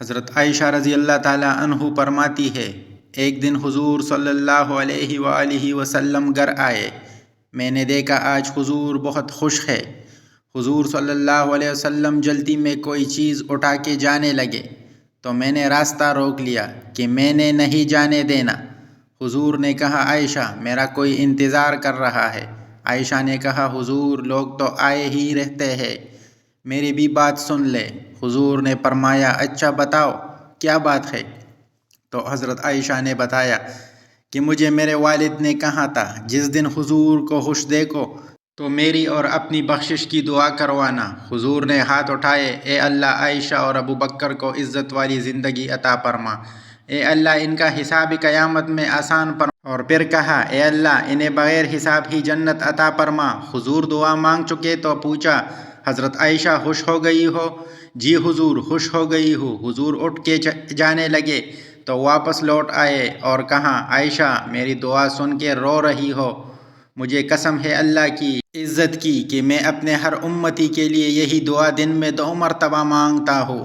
حضرت عائشہ رضی اللہ تعالیٰ عنہ فرماتی ہے، ایک دن حضور صلی اللہ علیہ وآلہ وسلم گھر آئے۔ میں نے دیکھا آج حضور بہت خوش ہے۔ حضور صلی اللہ علیہ وسلم جلدی میں کوئی چیز اٹھا کے جانے لگے تو میں نے راستہ روک لیا کہ میں نے نہیں جانے دینا۔ حضور نے کہا، عائشہ میرا کوئی انتظار کر رہا ہے۔ عائشہ نے کہا، حضور لوگ تو آئے ہی رہتے ہیں، میری بھی بات سن لے۔ حضور نے فرمایا، اچھا بتاؤ کیا بات ہے؟ تو حضرت عائشہ نے بتایا کہ مجھے میرے والد نے کہا تھا جس دن حضور کو خوش دیکھو تو میری اور اپنی بخشش کی دعا کروانا۔ حضور نے ہاتھ اٹھائے، اے اللہ عائشہ اور ابو بکر کو عزت والی زندگی عطا فرما، اے اللہ ان کا حساب قیامت میں آسان فرما۔ اور پھر کہا، اے اللہ انہیں بغیر حساب ہی جنت عطا فرما۔ حضور دعا مانگ چکے تو پوچھا، حضرت عائشہ خوش ہو گئی ہو؟ جی حضور خوش ہو گئی ہوں۔ حضور اٹھ کے جانے لگے تو واپس لوٹ آئے اور کہا، عائشہ میری دعا سن کے رو رہی ہو؟ مجھے قسم ہے اللہ کی عزت کی کہ میں اپنے ہر امتی کے لیے یہی دعا دن میں 2 مرتبہ مانگتا ہوں۔